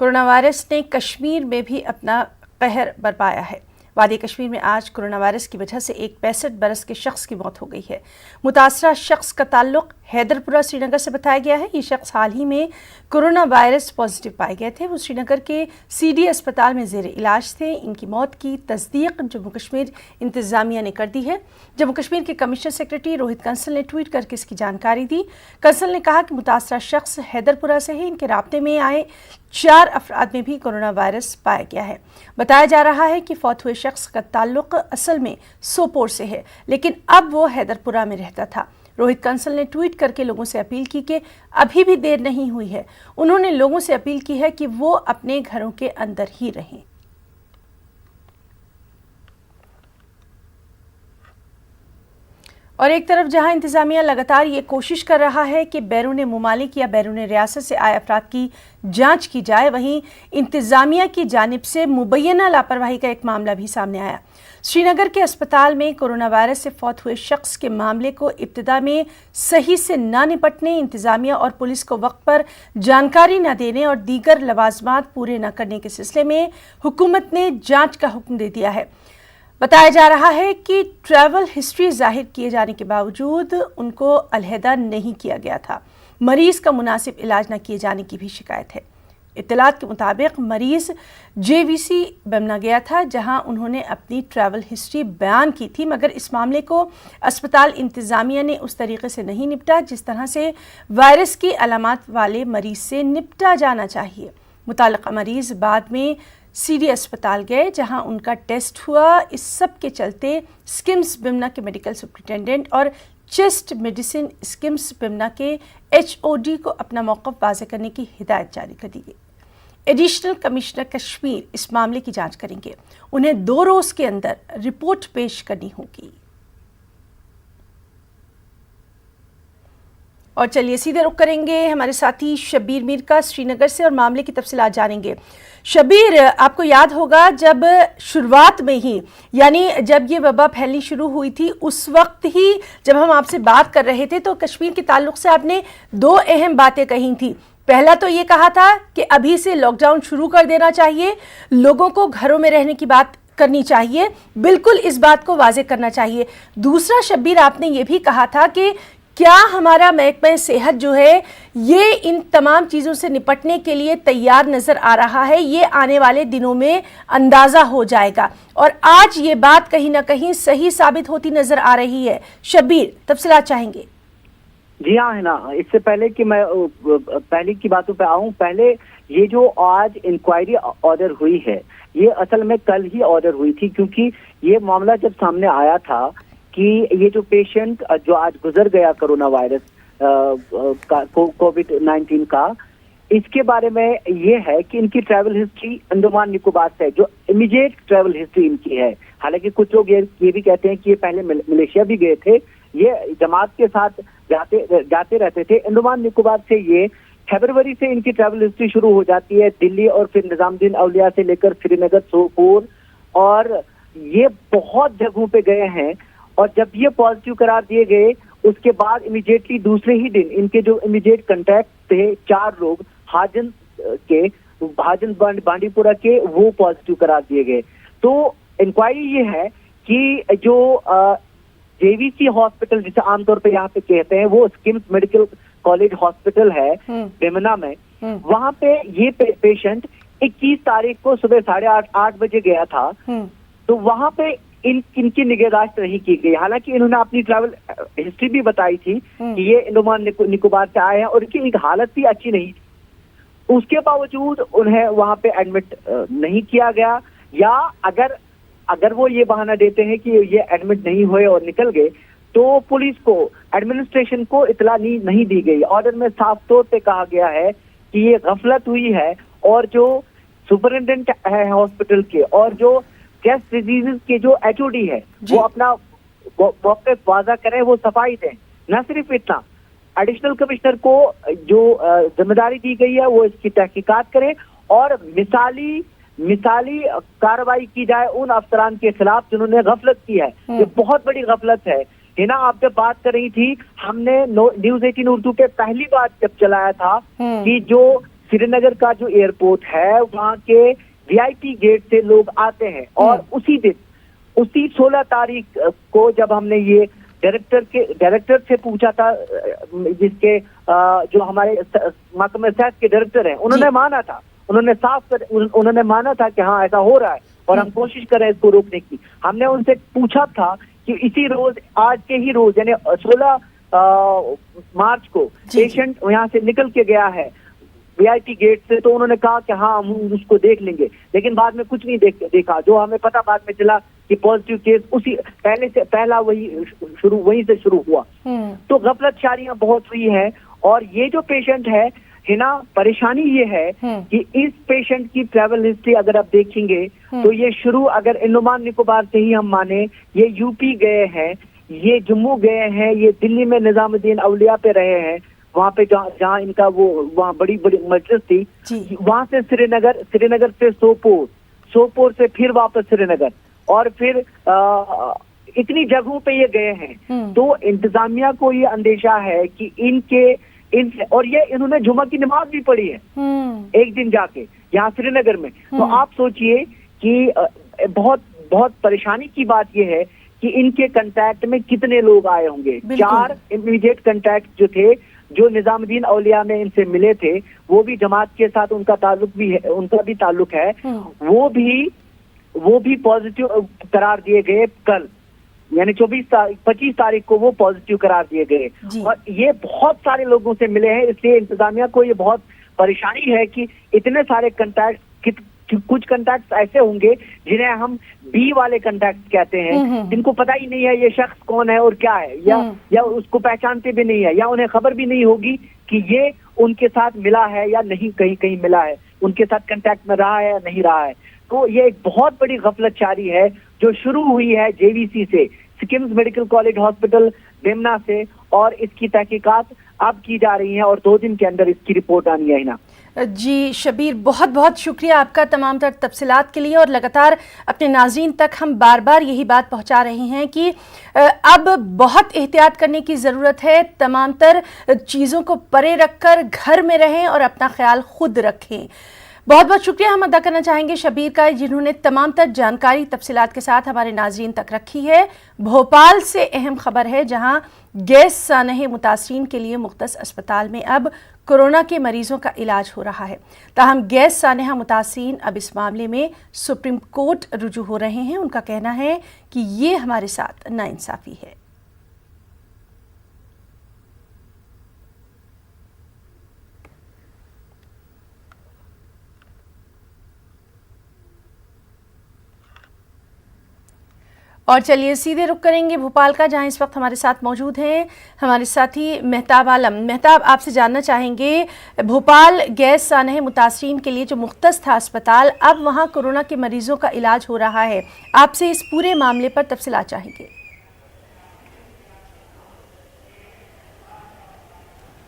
Corona virus ने कश्मीर में भी अपना कहर बरपाया है। वादी कश्मीर में आज कोरोना वायरस की वजह से एक 65 बरस के शख्स की मौत हो गई है। मुतासरा शख्स का ताल्लुक हैदरपुरा श्रीनगर से बताया गया है। ये शख्स हाल ही में कोरोना वायरस पॉजिटिव पाए गए थे। वो श्रीनगर के सीडी अस्पताल में जेर इलाज थे। इनकी मौत की तस्दीक जम्मू कश्मीर इंतजामिया ने कर दी है। जम्मू कश्मीर के कमिश्नर सेक्रेटरी रोहित कंसल ने ट्वीट करके इसकी जानकारी दी। कंसल ने कहा कि मुतासरा शख्स हैदरपुरा से है। इनके राब्ते में आए 4 अफराद में भी कोरोना वायरस पाया गया है। बताया जा रहा है कि फौत हुए शख्स का ताल्लुक असल में सोपोर से है, लेकिन अब वो हैदरपुरा में रहता था। रोहित कंसल ने ट्वीट करके लोगों से अपील की कि अभी भी देर नहीं हुई है। उन्होंने लोगों से अपील की है कि वो अपने घरों के अंदर ही रहें। और एक तरफ जहां इंतजामिया लगातार ये कोशिश कर रहा है कि बैरून मुमालिक या बैरून रियासत से आए अफराद की जांच की जाए, वहीं इंतजामिया की जानिब से मुबैना लापरवाही का एक मामला भी सामने आया। श्रीनगर के अस्पताल में कोरोना वायरस से फौत हुए शख्स के मामले को इब्तिदा में सही से ना निपटने, इंतजामिया और पुलिस को वक्त पर जानकारी न देने और दीगर लवाजमात पूरे न करने के सिलसिले में हुकूमत ने जाँच का हुक्म दे दिया है। बताया जा रहा है कि ट्रैवल हिस्ट्री जाहिर किए जाने के बावजूद उनको अलहदा नहीं किया गया था। मरीज का मुनासिब इलाज न किए जाने की भी शिकायत है। इत्तलात के मुताबिक मरीज JVC बमना गया था, जहां उन्होंने अपनी ट्रैवल हिस्ट्री बयान की थी, मगर इस मामले को अस्पताल इंतजामिया ने उस तरीके से नहीं निपटा जिस तरह से वायरस की अलामात वाले मरीज से निपटा जाना चाहिए। मुताल्लिका मरीज बाद में सीडी अस्पताल गए, जहां उनका टेस्ट हुआ। इस सब के चलते स्किम्स बिमना के मेडिकल सुपरिटेंडेंट और चेस्ट मेडिसिन स्किम्स बिमना के HOD को अपना मौक़िफ़ वाज़ेह करने की हिदायत जारी कर दी गई। एडिशनल कमिश्नर कश्मीर इस मामले की जांच करेंगे। उन्हें 2 रोज़ के अंदर रिपोर्ट पेश करनी होगी। और चलिए सीधे रुख करेंगे हमारे साथी शब्बीर मीर का श्रीनगर से और मामले की तफसीलात जानेंगे। शब्बीर, आपको याद होगा जब शुरुआत में ही, यानी जब ये वबा फैलनी शुरू हुई थी, उस वक्त ही जब हम आपसे बात कर रहे थे तो कश्मीर के ताल्लुक से आपने 2 अहम बातें कही थी। पहला तो ये कहा था कि अभी से लॉकडाउन शुरू कर देना चाहिए, लोगों को घरों में रहने की बात करनी चाहिए, बिल्कुल इस बात को वाज़ेह करना चाहिए। दूसरा शब्बीर, आपने ये भी कहा था कि क्या हमारा महकमा सेहत जो है ये इन तमाम चीज़ों से निपटने के लिए तैयार नज़र आ रहा है, ये आने वाले दिनों में अंदाज़ा हो जाएगा, और आज ये बात कहीं ना कहीं सही साबित होती नज़र आ रही है। शब्बीर, तफसीलात चाहेंगे? जी हाँ, है ना। इससे पहले कि मैं पहले की बातों पे आऊँ, पहले ये जो आज इंक्वायरी ऑर्डर हुई है, ये असल में कल ही ऑर्डर हुई थी, क्योंकि ये मामला जब सामने आया था कि ये जो पेशेंट जो आज गुजर गया कोरोना वायरस कोविड-19 का, इसके बारे में ये है कि इनकी ट्रैवल हिस्ट्री अंडमान निकोबार से, जो इमीडिएट ट्रैवल हिस्ट्री इनकी है। हालांकि कुछ लोग ये भी कहते हैं कि ये पहले मलेशिया भी गए थे, ये जमात के साथ जाते रहते थे। अंडमान निकोबार से ये फरवरी से इनकी ट्रैवल हिस्ट्री शुरू हो जाती है, दिल्ली और फिर निजामुद्दीन औलिया से लेकर श्रीनगर, सोपोर, और ये बहुत जगहों पे गए हैं। और जब ये पॉजिटिव करार दिए गए, उसके बाद इमीडिएटली दूसरे ही दिन इनके जो इमीडिएट कंटैक्ट थे 4 लोग हाजन बांडीपुरा के, वो पॉजिटिव करार दिए गए। तो इंक्वायरी ये है कि जो JVC हॉस्पिटल, जिसे आमतौर पे यहाँ पे कहते हैं, वो स्किम्स मेडिकल कॉलेज हॉस्पिटल है बेमना में, वहां पे ये पेशेंट 21 तारीख को सुबह 8:30 बजे गया था। तो वहां पे इनकी निगहदाश्त नहीं की गई। हालांकि इन्होंने अपनी ट्रैवल हिस्ट्री भी बताई थी कि ये अंडमान निकोबार से आए हैं और इनकी हालत भी अच्छी नहीं थी। उसके बावजूद उन्हें वहां पे एडमिट नहीं किया गया, या अगर वो ये बहाना देते हैं कि ये एडमिट नहीं हुए और निकल गए, तो पुलिस को, एडमिनिस्ट्रेशन को इतला नहीं दी गई। ऑर्डर में साफ तौर पे कहा गया है कि ये गफलत हुई है, और जो सुपरिटेंडेंट है हॉस्पिटल के और जो गैस डिजीजेस के जो HOD है, वो अपना मौके वाजा करें, वो सफाई दें। न सिर्फ इतना, एडिशनल कमिश्नर को जो जिम्मेदारी दी गई है वो इसकी तहकीकात करें और मिसाली कार्रवाई की जाए उन अफसरान के खिलाफ जिन्होंने गफलत की है। ये बहुत बड़ी गफलत है। हिना, आप जब बात कर रही थी, हमने न्यूज़ 18 उर्दू पे पहली बार जब चलाया था कि जो श्रीनगर का जो एयरपोर्ट है वहाँ के वीआईपी गेट से लोग आते हैं, और उसी दिन, उसी 16 तारीख को जब हमने ये डायरेक्टर से पूछा था, जिसके जो हमारे महकमे सेहत के डायरेक्टर हैं, उन्होंने माना था, उन्होंने माना था कि हाँ ऐसा हो रहा है और हम कोशिश कर रहे हैं इसको रोकने की। हमने उनसे पूछा था कि इसी रोज, आज के ही रोज यानी 16 मार्च को पेशेंट यहाँ से निकल के गया है वीआईपी गेट से, तो उन्होंने कहा कि हाँ हम उसको देख लेंगे, लेकिन बाद में कुछ नहीं देखा। जो हमें पता बाद में चला कि पॉजिटिव केस उसी पहला वहीं से शुरू हुआ। तो गफलतशारियां बहुत हुई है। और ये जो पेशेंट है हिना, परेशानी ये है कि इस पेशेंट की ट्रैवल हिस्ट्री अगर आप देखेंगे तो ये शुरू अगर अंडमान निकोबार से ही हम माने, ये यूपी गए हैं, ये जम्मू गए हैं, ये दिल्ली में निजामुद्दीन औलिया पे रहे हैं, वहाँ पे जहाँ इनका वो वहाँ बड़ी मजलिस थी, वहां से श्रीनगर से सोपोर से फिर वापस श्रीनगर, और फिर इतनी जगहों पे ये गए हैं। तो इंतजामिया को ये अंदेशा है कि और ये इन्होंने जुमा की नमाज भी पढ़ी है एक दिन जाके यहाँ श्रीनगर में। तो आप सोचिए कि बहुत परेशानी की बात ये है कि इनके कांटेक्ट में कितने लोग आए होंगे। 4 इमीडिएट कांटेक्ट जो थे, जो निजामुद्दीन औलिया में इनसे मिले थे, वो भी जमात के साथ उनका भी ताल्लुक है, वो भी पॉजिटिव करार दिए गए कल, यानी 25 तारीख को वो पॉजिटिव करार दिए गए। और ये बहुत सारे लोगों से मिले हैं, इसलिए इंतजामिया को ये बहुत परेशानी है कि इतने सारे कंटैक्ट, कुछ कंटैक्ट ऐसे होंगे जिन्हें हम बी वाले कंटैक्ट कहते हैं, जिनको पता ही नहीं है ये शख्स कौन है और क्या है, या उसको पहचानते भी नहीं है, या उन्हें खबर भी नहीं होगी कि ये उनके साथ मिला है या नहीं, कहीं मिला है, उनके साथ कंटैक्ट में रहा है या नहीं रहा है। तो ये एक बहुत बड़ी गफलतशारी है जो शुरू हुई है जेवीसी से, सिकिम्स मेडिकल कॉलेज हॉस्पिटल बेमना से, और इसकी तहकीकात अब की जा रही है और 2 दिन के अंदर इसकी रिपोर्ट आनी है ना। जी शबीर, बहुत बहुत शुक्रिया आपका तमाम तर तफसीलात के लिए। और लगातार अपने नाज़रीन तक हम बार बार यही बात पहुंचा रहे हैं कि अब बहुत एहतियात करने की ज़रूरत है, तमाम तर चीज़ों को परे रखकर घर में रहें और अपना ख्याल खुद रखें। बहुत बहुत शुक्रिया हम अदा करना चाहेंगे शबीर का, जिन्होंने तमाम तर जानकारी तफसीलात के साथ हमारे नाज़रीन तक रखी है। भोपाल से अहम खबर है, जहां गैस सानहे मुतासरीन के लिए मुख्तस अस्पताल में अब कोरोना के मरीजों का इलाज हो रहा है। ताहम गैस सानहा मुतासरीन अब इस मामले में सुप्रीम कोर्ट रुजू हो रहे हैं। उनका कहना है कि ये हमारे साथ नाइंसाफ़ी है। और चलिए सीधे रुख करेंगे भोपाल का, जहां इस वक्त हमारे साथ मौजूद हैं हमारे साथी मेहताब आलम। मेहताब, आपसे जानना चाहेंगे, भोपाल गैस सानहे मुतासरीन के लिए जो मुख्तस था अस्पताल, अब वहां कोरोना के मरीजों का इलाज हो रहा है, आपसे इस पूरे मामले पर तफसीलात चाहेंगे।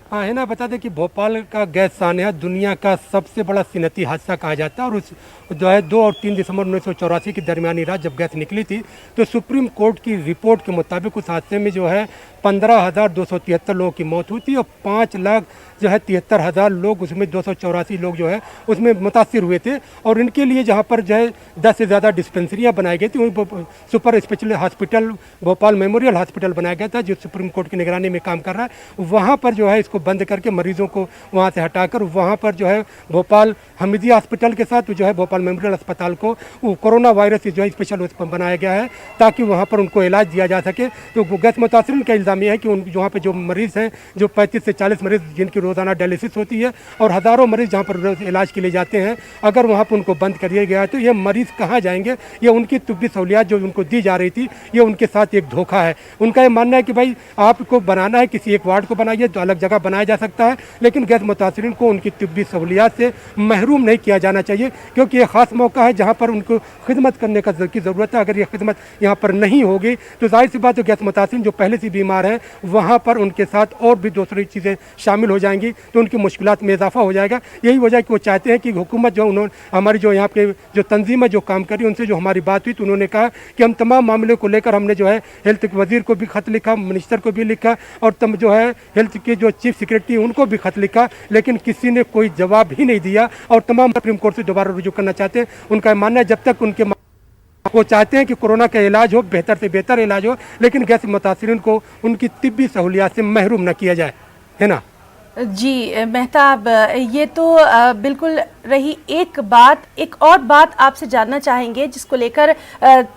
हाँ है ना, बता दें कि भोपाल का गैस सानहा दुनिया का सबसे बड़ा सिनती हादसा कहा जाता है। और उस जो है 2 और 3 दिसंबर 1984 की दरमियानी रात जब गैस निकली थी, तो सुप्रीम कोर्ट की रिपोर्ट के मुताबिक उस हादसे में जो है 15,273 लोगों की मौत हुई थी और 5,73,000 लोग, उसमें 284 लोग जो है उसमें मुतासिर हुए थे। और इनके लिए जहाँ पर जो है 10 से ज़्यादा डिस्पेंसरियाँ बनाई गई थी, वहीं super speciality hospital Bhopal memorial hospital बनाया गया था जो सुप्रीम कोर्ट की निगरानी में काम कर रहा है। वहाँ पर जो है इसको बंद करके मरीजों को वहाँ से हटाकर वहाँ पर जो है भोपाल हमीदिया हॉस्पिटल के साथ जो है भोपाल मेमोरियल अस्पताल को कोरोना वायरस जो है स्पेशल बनाया गया है ताकि वहाँ पर उनको इलाज दिया जा सके। तो गैस मुतासरीन का इल्ज़ाम यह है कि वहाँ पर जो मरीज़ हैं, जो 35 से 40 मरीज़ जिनकी रोज़ाना डायलिसिस होती है और हज़ारों मरीज़ जहाँ पर इलाज के लिए जाते हैं, अगर वहाँ पर उनको बंद कर दिया गया है तो ये मरीज़ कहाँ जाएंगे? ये उनकी तिब्बी सहूलियात जो उनको दी जा रही थी, ये उनके साथ एक धोखा है। उनका ये मानना है कि भाई आपको बनाना है, किसी एक वार्ड को बनाइए तो अलग जगह बनाया जा सकता है, लेकिन गैस मुतासरीन को उनकी तिब्बी सहूलियात से महरूम नहीं किया जाना चाहिए, क्योंकि ये ख़ास मौका है जहाँ पर उनको खिदमत करने की ज़रूरत है। अगर ये खिदमत यहाँ पर नहीं होगी तो जाहिर सी बात है गैस मुतासरीन जो पहले से बीमार हैं वहाँ पर उनके साथ और भी दूसरी चीज़ें शामिल हो जाएंगी, तो उनकी मुश्किलात में इजाफा हो जाएगा। यही वजह कि वो चाहते हैं कि हुकूमत जो उन्होंने हमारी जो यहाँ के जो तंजीम है जो काम करी, उनसे जो हमारी बात हुई तो उन्होंने कहा कि हम तमाम मामले को लेकर हमने जो है हेल्थ वजीर को भी खत लिखा, मिनिस्टर को भी लिखा और जो है हेल्थ के जो चीफ सेक्रेटरी उनको भी खत लिखा, लेकिन किसी ने कोई जवाब ही नहीं दिया और तमाम सुप्रीम कोर्ट से दोबारा रुजू करना चाहते हैं। उनका मानना है जब तक उनके वो चाहते हैं कि कोरोना का इलाज हो, बेहतर से बेहतर इलाज हो, लेकिन गैस मुतासिरीन को उनकी तिब्बी सहूलियात से महरूम न किया जाए, है ना। जी मेहताब, ये तो बिल्कुल रही एक बात। एक और बात आपसे जानना चाहेंगे जिसको लेकर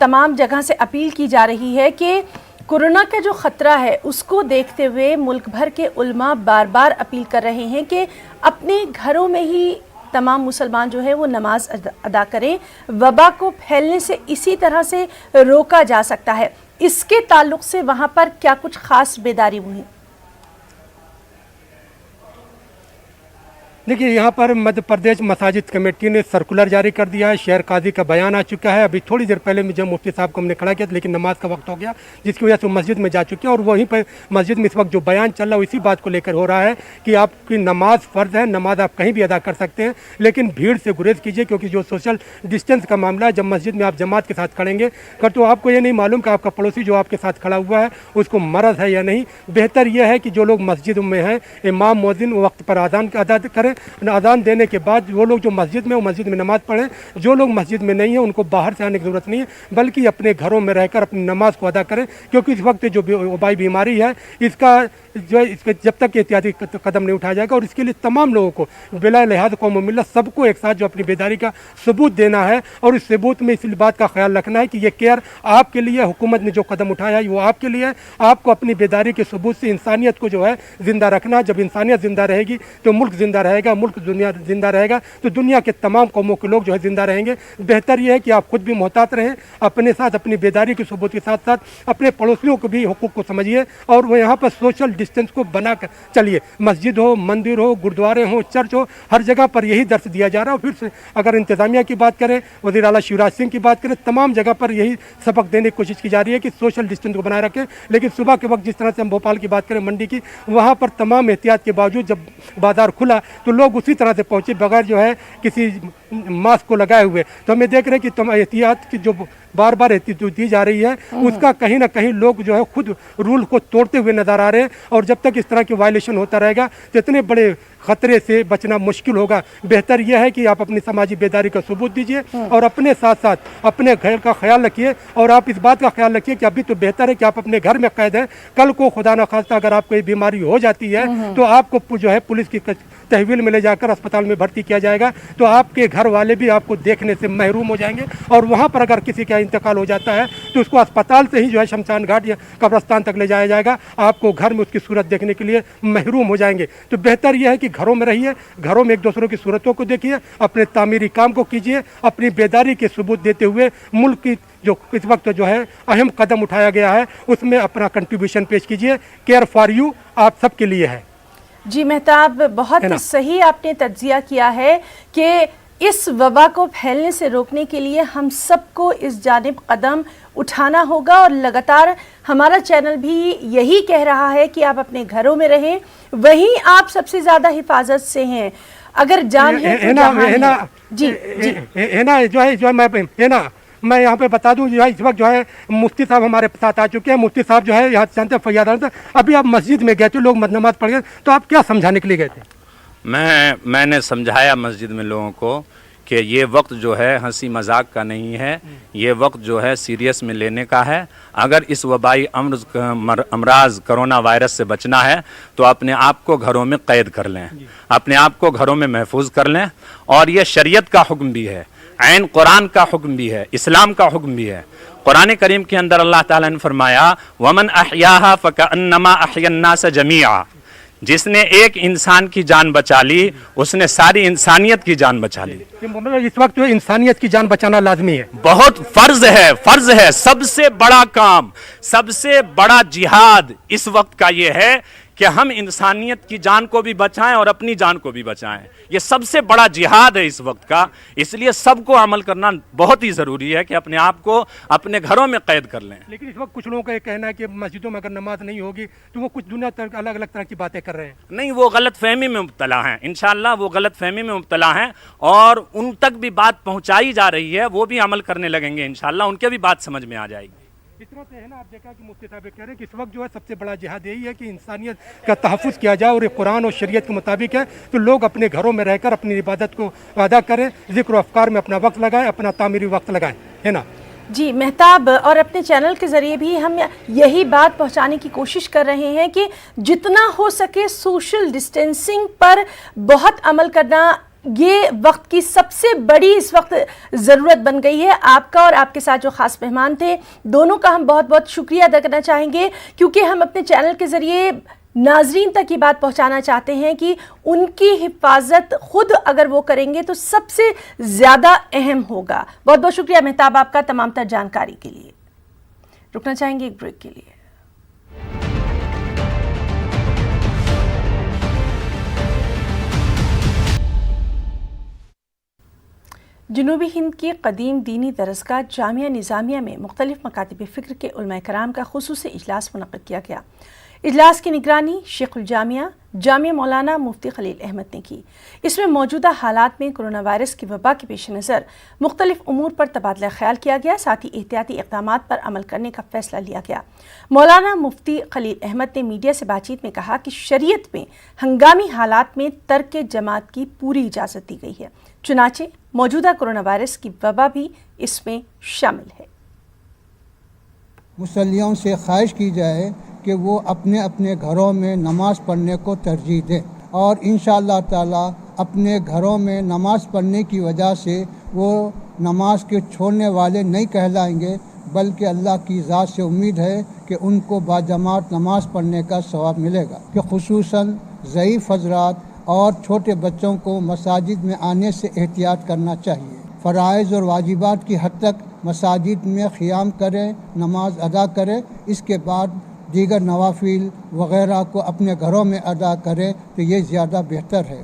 तमाम जगह से अपील की जा रही है कि कोरोना का जो ख़तरा है उसको देखते हुए मुल्क भर के उलमा बार बार अपील कर रहे हैं कि अपने घरों में ही तमाम मुसलमान जो है वो नमाज अदा करें। वबा को फैलने से इसी तरह से रोका जा सकता है। इसके ताल्लुक से वहाँ पर क्या कुछ ख़ास बेदारी हुई? देखिए, यहाँ पर मध्य प्रदेश मसाजिद कमेटी ने सर्कुलर जारी कर दिया है। शहर काजी का बयान आ चुका है। अभी थोड़ी देर पहले मुझे मुफ्ती साहब को हमने खड़ा किया, लेकिन नमाज का वक्त हो गया, जिसकी वजह से वो मस्जिद में जा चुके हैं। और वहीं पर मस्जिद में इस वक्त जो बयान चल रहा है इसी बात को लेकर हो रहा है कि आपकी नमाज फ़र्ज़ है, नमाज आप कहीं भी अदा कर सकते हैं, लेकिन भीड़ से गुरेज कीजिए, क्योंकि जो सोशल डिस्टेंस का मामला है, जब मस्जिद में आप जमात के साथ खड़ेंगे कर तो आपको ये नहीं मालूम कि आपका पड़ोसी जो आपके साथ खड़ा हुआ है उसको मरज़ है या नहीं। बेहतर यह है कि जो लोग मस्जिद में हैं, इमाम मुअज्जिन वक्त पर अजान अदा करें। अजान देने के बाद वो लोग जो मस्जिद में, वो मस्जिद में नमाज़ पढ़ें। जो लोग मस्जिद में नहीं है उनको बाहर से आने की ज़रूरत नहीं है, बल्कि अपने घरों में रहकर अपनी नमाज को अदा करें, क्योंकि इस वक्त जो वबाई बीमारी है इसका जो है इसके जब तक एहतियाती कदम नहीं उठाया जाएगा। और इसके लिए तमाम लोगों को बिला लिहाज कौम व मिल्लत सबको एक साथ जो अपनी बेदारी का सबूत देना है, और इस सबूत में इस बात का ख्याल रखना है कि ये केयर आपके लिए, हुकूमत ने जो कदम उठाया है वो आपके लिए। आपको अपनी बेदारी के सबूत से इंसानियत को जो है ज़िंदा रखना है। जब इंसानियत ज़िंदा रहेगी तो मुल्क ज़िंदा रहेगा, मुल्क दुनिया ज़िंदा रहेगा तो दुनिया के तमाम कौमों के लोग जो है ज़िंदा रहेंगे। बेहतर यह है कि आप खुद भी मोहतात रहें, अपने साथ अपनी बेदारी के सबूत के साथ साथ अपने पड़ोसियों को भी हुकूक को समझिए, और वो यहाँ पर सोशल डिस्टेंस को बना कर चलिए। मस्जिद हो, मंदिर हो, गुरुद्वारे हो, चर्च हो, हर जगह पर यही दर्श दिया जा रहा है। और फिर से अगर इंतज़ामिया की बात करें, वज़ीर आला शिवराज सिंह की बात करें, तमाम जगह पर यही सबक देने की कोशिश की जा रही है कि सोशल डिस्टेंस को बनाए रखें। लेकिन सुबह के वक्त जिस तरह से हम भोपाल की बात करें, मंडी की, वहाँ पर तमाम एहतियात के बावजूद जब बाज़ार खुला तो लोग उसी तरह से पहुँचे बगैर जो है किसी मास्क को लगाए हुए। तो हमें देख रहे हैं कि तुम एहतियात की जो बार बार एहतियात दी जा रही है उसका कहीं ना कहीं लोग जो है खुद रूल को तोड़ते हुए नजर आ रहे हैं। और जब तक इस तरह की वायलेशन होता रहेगा तो इतने बड़े खतरे से बचना मुश्किल होगा। बेहतर यह है कि आप अपनी समाजी बेदारी का सबूत दीजिए और अपने साथ साथ अपने घर का ख्याल रखिए। और आप इस बात का ख्याल रखिए कि अभी तो बेहतर है कि आप अपने घर में कैद हैं। कल को खुदा न खास्ता अगर आपको ये बीमारी हो जाती है तो आपको जो है पुलिस की तहवील में ले जाकर अस्पताल में भर्ती किया जाएगा, तो आपके घर वाले भी आपको देखने से महरूम हो जाएंगे। और वहाँ पर अगर किसी का इंतकाल हो जाता है तो उसको अस्पताल से ही जो है शमशान घाट या कब्रस्तान तक ले जाया जाएगा, आपको घर में उसकी सूरत देखने के लिए महरूम हो जाएंगे। तो बेहतर यह है कि घरों में रहिए, घरों में एक दूसरों की सूरतों को देखिए, अपने तामीरी काम को कीजिए, अपनी बेदारी के सबूत देते हुए मुल्क की जो इस वक्त जो है अहम कदम उठाया गया है उसमें अपना कंट्रीब्यूशन पेश कीजिए। केयर फॉर यू आप सबके लिए है। जी मेहताब, बहुत सही आपने तज्जिया किया है कि इस वबा को फैलने से रोकने के लिए हम सबको इस जानिब कदम उठाना होगा। और लगातार हमारा चैनल भी यही कह रहा है कि आप अपने घरों में रहें, वहीं आप सबसे ज़्यादा हिफाजत से हैं। अगर जान है ना जी जी है ना, जो है मैं है ना, मैं यहाँ पे बता दूँ, इस वक्त जो है मुफ्ती साहब हमारे साथ आ चुके हैं। मुफ्ती साहब जो है यहाँ जानते हैं फैयाद, अभी आप मस्जिद में गए थे, लोग नमाज पढ़ गए, तो आप क्या समझाने के लिए गए थे? मैंने समझाया मस्जिद में लोगों को कि ये वक्त जो है हंसी मजाक का नहीं है, ये वक्त जो है सीरियस में लेने का है। अगर इस वबाई अमराज कोरोना वायरस से बचना है तो अपने आप को घरों में कैद कर लें, अपने आप को घरों में महफूज कर लें। और ये शरीयत का हुक्म भी है, ऐन कुरान का हुक्म भी है, इस्लाम का हुक्म भी है। कुरान करीम के अंदर अल्लाह ताला ने फरमाया वमन अहयाहा फकअन्नमा अहयन्नास जमीआ, जिसने एक इंसान की जान बचा ली उसने सारी इंसानियत की जान बचा ली। इस वक्त जो इंसानियत की जान बचाना लाजमी है, बहुत फर्ज है। सबसे बड़ा काम, सबसे बड़ा जिहाद इस वक्त का ये है कि हम इंसानियत की जान को भी बचाएं और अपनी जान को भी बचाएं। ये सबसे बड़ा जिहाद है इस वक्त का। इसलिए सबको अमल करना बहुत ही ज़रूरी है कि अपने आप को अपने घरों में कैद कर लें। लेकिन इस वक्त कुछ लोगों का ये कहना है कि मस्जिदों में अगर नमाज नहीं होगी तो वो कुछ दुनिया अलग अलग तरह की बातें कर रहे हैं। नहीं, वो गलत फहमी में मुब्तला हैं। इंशाअल्लाह वो गलत फहमी में मुब्तला हैं और उन तक भी बात पहुँचाई जा रही है, वो भी अमल करने लगेंगे इंशाअल्लाह, उनके भी बात समझ में आ जाएगी। इस तरह से है ना, आप देखा कि मुफ्ती साहब कह रहे हैं कि इस वक्त जो है सबसे बड़ा जिहाद यही है कि इंसानियत का तहफ़्फ़ुज़ किया जाए और ये कुरान और शरीयत के मुताबिक है, तो लोग अपने घरों में रहकर अपनी इबादत को अदा करें, ज़िक्र और अफ़कार में अपना वक्त लगाएं, अपना तामीरी वक्त लगाएं, है ना। जी मेहताब, और अपने चैनल के ज़रिए भी हम यही बात पहुंचाने की कोशिश कर रहे हैं कि जितना हो सके सोशल डिस्टेंसिंग पर बहुत अमल करना ये वक्त की सबसे बड़ी इस वक्त ज़रूरत बन गई है। आपका और आपके साथ जो ख़ास मेहमान थे, दोनों का हम बहुत बहुत शुक्रिया अदा करना चाहेंगे, क्योंकि हम अपने चैनल के ज़रिए नाजरीन तक ये बात पहुंचाना चाहते हैं कि उनकी हिफाजत खुद अगर वो करेंगे तो सबसे ज़्यादा अहम होगा। बहुत बहुत शुक्रिया मेहताब आपका तमाम तर जानकारी के लिए। रुकना चाहेंगे एक ब्रेक के लिए। जनूबी हिंद की कदीम दीनी दरसगाह जामिया निज़ामिया में मुख्तलिफ मकातिब फ़िक्र के उलमा कराम का खुसूसी इजलास मुनक़्क़िद किया गया। इजलास की निगरानी शेखुल जामिया जामिया मौलाना मुफ्ती खलील अहमद ने की। इसमें मौजूदा हालात में कोरोना वायरस की वबा के पेश नज़र मुख्तलिफ उमूर पर तबादला ख्याल किया गया, साथ ही एहतियाती इक़दामात पर अमल करने का फैसला लिया गया। मौलाना मुफ्ती खलील अहमद ने मीडिया से बातचीत में कहा कि शरीयत में हंगामी हालात में तर्क जमात की पूरी इजाज़त दी गई है, चुनाचे मौजूदा कोरोना वायरस की वबा भी इसमें शामिल है। मुसल्लियों से ख्वाहिश की जाए कि वो अपने अपने घरों में नमाज़ पढ़ने को तरजीह दें, और इंशाअल्लाह ताला अपने घरों में नमाज़ पढ़ने की वजह से वो नमाज के छोड़ने वाले नहीं कहलाएंगे, बल्कि अल्लाह की ज़ात से उम्मीद है कि उनको बाजमात नमाज पढ़ने का सवाब मिलेगा। कि खुसूसन ज़ईफ़ हज़रात और छोटे बच्चों को मसाजिद में आने से एहतियात करना चाहिए। फ़राइज़ और वाजिबात की हद तक मसाजिद में क़ियाम करें, नमाज अदा करें, इसके बाद दीगर नवाफिल वग़ैरह को अपने घरों में अदा करें तो ये ज़्यादा बेहतर है।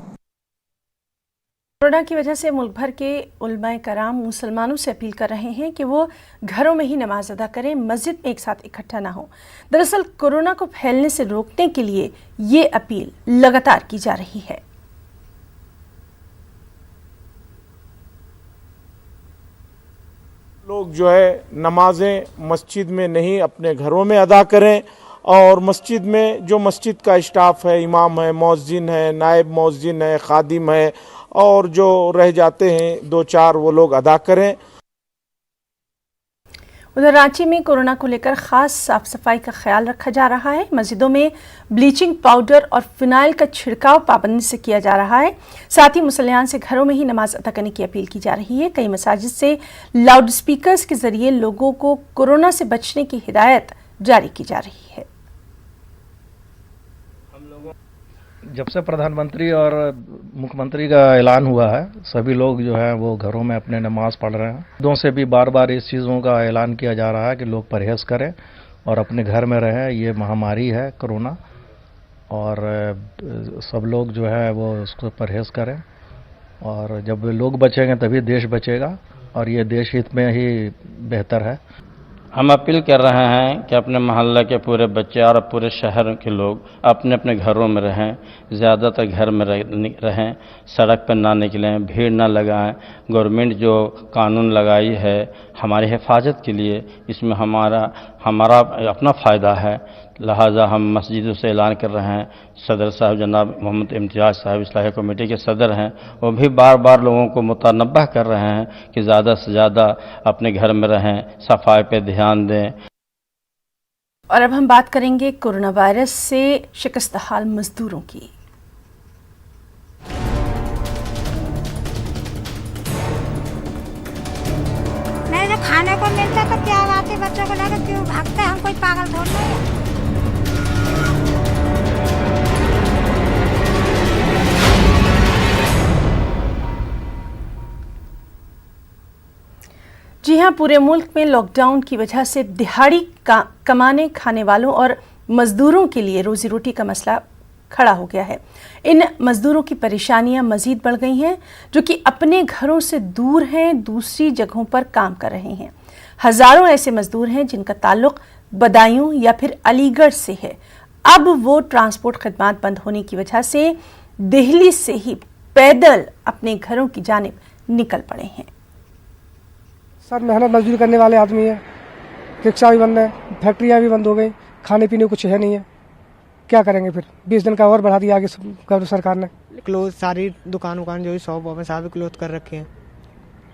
कोरोना की वजह से मुल्क भर के उलमाए कराम मुसलमानों से अपील कर रहे हैं कि वो घरों में ही नमाज अदा करें, मस्जिद में एक साथ इकट्ठा ना हो। दरअसल कोरोना को फैलने से रोकने के लिए ये अपील लगातार की जा रही है। लोग जो है नमाजें मस्जिद में नहीं अपने घरों में अदा करें, और मस्जिद में जो मस्जिद का स्टाफ है, इमाम है, मौज़िन है, नायब मौज़िन है, खादिम है, और जो रह जाते हैं दो चार, वो लोग अदा करें। उधर रांची में कोरोना को लेकर खास साफ सफाई का ख्याल रखा जा रहा है। मस्जिदों में ब्लीचिंग पाउडर और फिनाइल का छिड़काव पाबंदी से किया जा रहा है। साथ ही मुसल्लियान से घरों में ही नमाज अदा करने की अपील की जा रही है। कई मसाजिद से लाउड स्पीकर्स के जरिए लोगों को कोरोना से बचने की हिदायत जारी की जा रही है। जब से प्रधानमंत्री और मुख्यमंत्री का ऐलान हुआ है, सभी लोग जो है वो घरों में अपने नमाज पढ़ रहे हैं। दोनों से भी बार बार इस चीज़ों का ऐलान किया जा रहा है कि लोग परहेज करें और अपने घर में रहें। ये महामारी है कोरोना, और सब लोग जो है वो उसको परहेज करें, और जब लोग बचेंगे तभी देश बचेगा, और ये देश हित में ही बेहतर है। हम अपील कर रहे हैं कि अपने मोहल्ले के पूरे बच्चे और पूरे शहर के लोग अपने अपने घरों में रहें, ज़्यादातर घर में रहें, सड़क पर ना निकलें, भीड़ ना लगाएं। गवर्नमेंट जो कानून लगाई है हमारी हिफाजत के लिए, इसमें हमारा अपना फ़ायदा है, लिहाजा हम मस्जिदों से ऐलान कर रहे हैं। सदर साहब जनाब मोहम्मद इम्तियाज़ साहब इस्लाही कमेटी के सदर हैं, वो भी बार बार लोगों को मुतनब्बह कर रहे हैं कि ज़्यादा से ज़्यादा अपने घर में रहें, सफाई पे ध्यान दें। और अब हम बात करेंगे कोरोना वायरस से शिकस्त हाल मजदूरों की। नहीं तो खाने को मिलता तो क्या बात है, बच्चों को लेकर क्यों भागते हैं? हम कोई पागल थोड़ी नहीं। जी हां, पूरे मुल्क में लॉकडाउन की वजह से दिहाड़ी कमाने खाने वालों और मजदूरों के लिए रोजी रोटी का मसला खड़ा हो गया है। इन मजदूरों की परेशानियां मजीद बढ़ गई हैं, जो कि अपने घरों से दूर हैं, दूसरी जगहों पर काम कर रहे हैं। हजारों ऐसे मजदूर हैं जिनका ताल्लुक बदायूं या फिर अलीगढ़ से है। अब वो ट्रांसपोर्ट खदमात बंद होने की वजह से दिल्ली से ही पैदल अपने घरों की जानिब निकल पड़े हैं। सर मेहनत मजदूरी करने वाले आदमी है, रिक्शा भी बंद है, फैक्ट्रियाँ भी बंद हो गई, खाने पीने को कुछ है नहीं है, क्या करेंगे फिर? 20 दिन का और बढ़ा दिया आगे सरकार ने। क्लोज सारी दुकान जो भी शॉप वॉप है सारे क्लोज कर रखे हैं।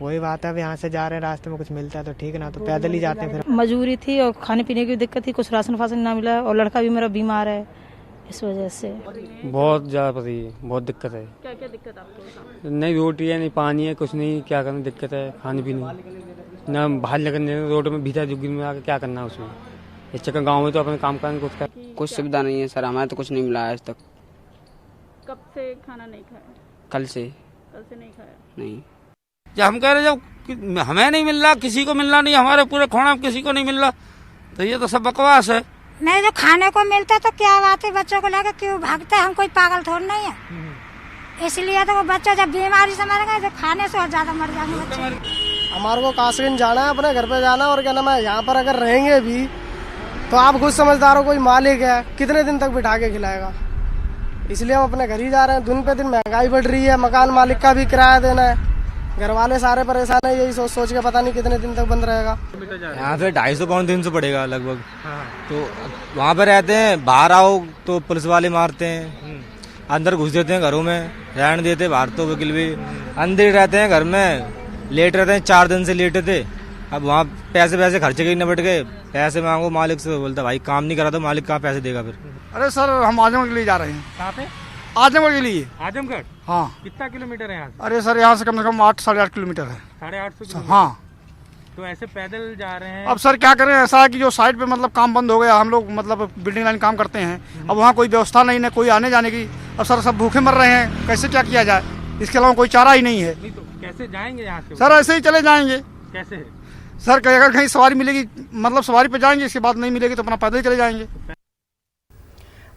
वही बात है, अब यहाँ से जा रहे हैं, रास्ते में कुछ मिलता है तो ठीक है, ना तो पैदल ही जाते हैं। फिर मजबूरी थी और खाने पीने की दिक्कत थी, कुछ राशन फासन ना मिला और लड़का भी मेरा बीमार है, इस वजह से बहुत ज़्यादा पड़ी है, बहुत दिक्कत है। क्या क्या दिक्कत आपको? नहीं रोटी है, नहीं पानी है, कुछ नहीं, क्या करना, दिक्कत है खाने पीने ना, बाहर लगने रोड में भीतर जुगी में आके क्या करना उसमें। इस चक्कर गाँव में तो अपने काम करने कुछ सुविधा नहीं है सर, हमारे तो कुछ नहीं मिला आज तक। कब से खाना नहीं खाया? कल से नहीं खाया? नहीं। जब हम कह रहे जब हमें नहीं मिल रहा, किसी को मिल रहा नहीं, हमारे पूरे खोड़ा में किसी को नहीं मिल रहा, तो ये तो सब बकवास है। नहीं, जो खाने को मिलता तो क्या बात है, बच्चों को लेकर क्यों भागते हैं? हम कोई पागल थोड़ी नहीं है, इसलिए तो वो बच्चे जब बीमारी से मर गए तो खाने से और ज्यादा मर जाएंगे बच्चे। हमारे को कासगंज जाना है, अपने घर पे जाना है, और क्या नाम है, यहाँ पर अगर रहेंगे भी तो आप खुद समझदार हो, कोई मालिक है कितने दिन तक बिठा के खिलाएगा, इसलिए हम अपने घर ही जा रहे हैं। दिन पे दिन महंगाई बढ़ रही है, मकान मालिक का भी किराया देना है, घर वाले सारे परेशान है, यही सोच के पता नहीं कितने दिन तक बंद रहेगा। यहाँ से 250-300 पड़ेगा लगभग। तो वहाँ पे रहते हैं, बाहर आओ तो पुलिस वाले मारते हैं, अंदर घुस देते हैं घरों में, रहने देते बाहर तो बिल्कुल भी, अंदर रहते हैं घर में, लेट रहते हैं, 4 दिन से लेटे थे। अब वहाँ पैसे खर्चे के निपट गए, पैसे मांगो मालिक से, बोलता भाई काम नहीं करा तो मालिक कहाँ पैसे देगा फिर। अरे सर हम आजमगढ़ के लिए जा रहे हैं। कहाँ पे? आजमगढ़ के लिए। आजमगढ़? हाँ। कितना किलोमीटर है यहाँ से? अरे सर यहाँ से कम से कम 8-8.5 किलोमीटर है। 850 किलोमीटर? हाँ। तो ऐसे पैदल जा रहे हैं? अब सर क्या करें, ऐसा है कि जो साइड पे मतलब काम बंद हो गया, हम लोग मतलब बिल्डिंग लाइन काम करते हैं, अब वहाँ कोई व्यवस्था नहीं है, कोई आने जाने की। अब सर सब भूखे मर रहे हैं, कैसे क्या किया जाए, इसके अलावा कोई चारा ही नहीं है। नहीं तो कैसे जाएंगे यहाँ से? सर ऐसे ही चले जाएंगे। कैसे? सर अगर कहीं सवारी मिलेगी, मतलब सवारी पे जाएंगे, इसके बाद नहीं मिलेगी तो अपना पैदल चले जाएंगे।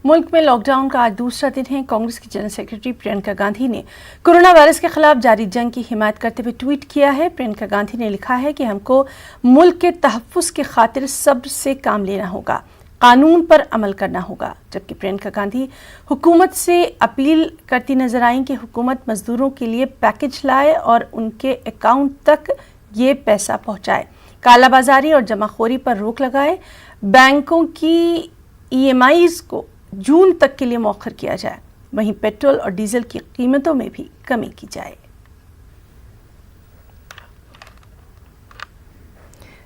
मुल्क में लॉकडाउन का आज दूसरा दिन है। कांग्रेस की जनरल सेक्रेटरी प्रियंका गांधी ने कोरोना वायरस के खिलाफ जारी जंग की हिमायत करते हुए ट्वीट किया है। प्रियंका गांधी ने लिखा है कि हमको मुल्क के तहफ़्फ़ुज़ की खातिर सब्र से काम लेना होगा, कानून पर अमल करना होगा। जबकि प्रियंका गांधी हुकूमत से अपील करती नजर आई कि हुकूमत मजदूरों के लिए पैकेज लाए और उनके अकाउंट तक ये पैसा पहुँचाए, कालाबाजारी और जमाखोरी पर रोक लगाए, बैंकों की EMIs को जून तक के लिए मौखर किया जाए, वहीं पेट्रोल और डीजल की कीमतों में भी कमी की जाए।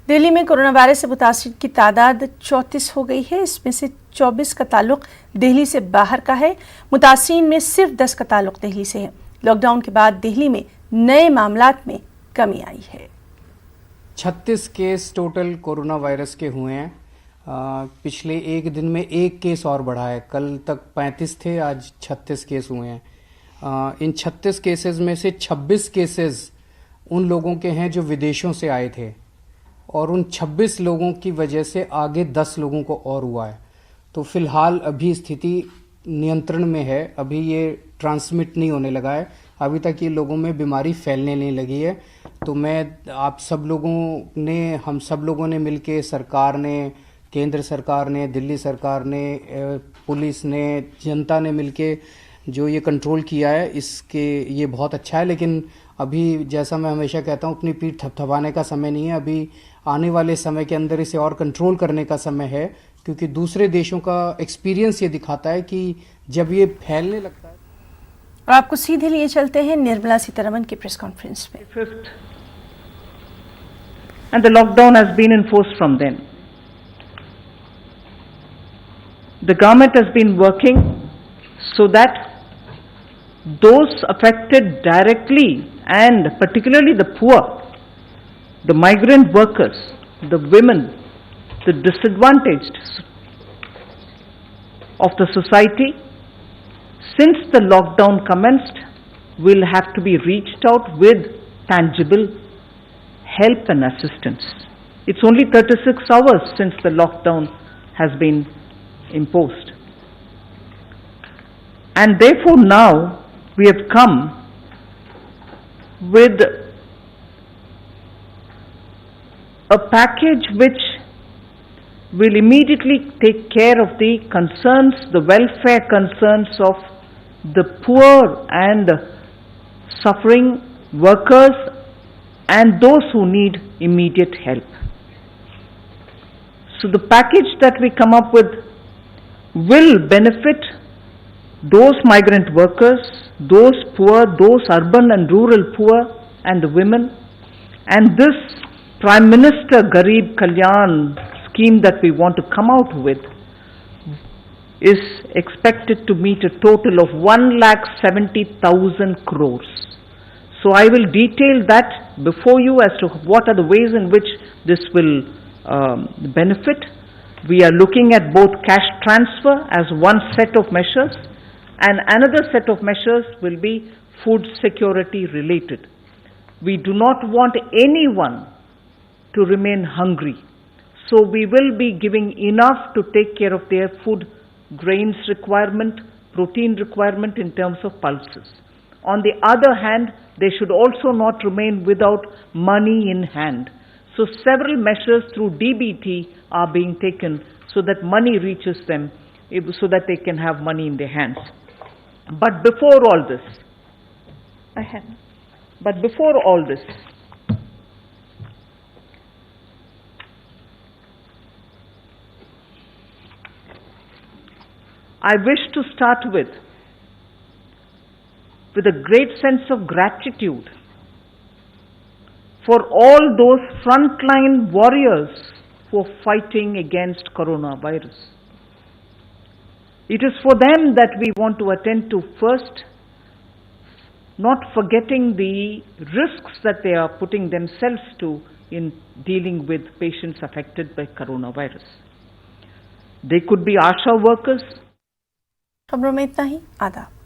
दिल्ली में कोरोना वायरस से मुतासिर की तादाद 34 हो गई है। इसमें से 24 का ताल्लुक दिल्ली से बाहर का है। मुतासिरीन में सिर्फ 10 का ताल्लुक दिल्ली से है। लॉकडाउन के बाद दिल्ली में नए मामलात में कमी आई है। 36 केस टोटल कोरोना वायरस के हुए हैं। पिछले एक दिन में 1 केस और बढ़ा है। कल तक 35 थे, आज 36 केस हुए हैं। इन 36 केसेस में से 26 केसेस उन लोगों के हैं जो विदेशों से आए थे, और उन 26 लोगों की वजह से आगे 10 लोगों को और हुआ है। तो फिलहाल अभी स्थिति नियंत्रण में है, अभी ये ट्रांसमिट नहीं होने लगा है, अभी तक ये लोगों में बीमारी फैलने नहीं लगी है। तो मैं आप सब लोगों ने, हम सब लोगों ने मिलके, सरकार ने, केंद्र सरकार ने, दिल्ली सरकार ने, पुलिस ने, जनता ने मिलके जो ये कंट्रोल किया है, इसके ये बहुत अच्छा है। लेकिन अभी जैसा मैं हमेशा कहता हूँ, अपनी पीठ थपथपाने का समय नहीं है। अभी आने वाले समय के अंदर इसे और कंट्रोल करने का समय है, क्योंकि दूसरे देशों का एक्सपीरियंस ये दिखाता है कि जब ये फैलने लगता है। और आपको सीधे लिए चलते हैं निर्मला सीतारमण की प्रेस कॉन्फ्रेंस में। And the lockdown has been enforced from then. The government has been working so that those affected directly, and particularly the poor, the migrant workers, the women, the disadvantaged of the society, since the lockdown commenced, will have to be reached out with tangible help and assistance. It's only 36 hours since the lockdown has been imposed. And therefore now we have come with a package which will immediately take care of the concerns, the welfare concerns of the poor and suffering workers and those who need immediate help. So the package that we come up with will benefit those migrant workers, those poor, those urban and rural poor, and the women. And this Prime Minister Garib Kalyan scheme that we want to come out with is expected to meet a total of 1,70,000 crores. So I will detail that before you as to what are the ways in which this will benefit. We are looking at both cash transfer as one set of measures, and another set of measures will be food security related. We do not want anyone to remain hungry. So we will be giving enough to take care of their food, grains requirement, protein requirement in terms of pulses. On the other hand, they should also not remain without money in hand. So several measures through DBT are being taken so that money reaches them, so that they can have money in their hands. But before all this, I wish to start with a great sense of gratitude for all those frontline warriors who are fighting against coronavirus. It is for them that we want to attend to first, not forgetting the risks that they are putting themselves to in dealing with patients affected by coronavirus. They could be ASHA workers. खबरों में इतना ही। आदाब।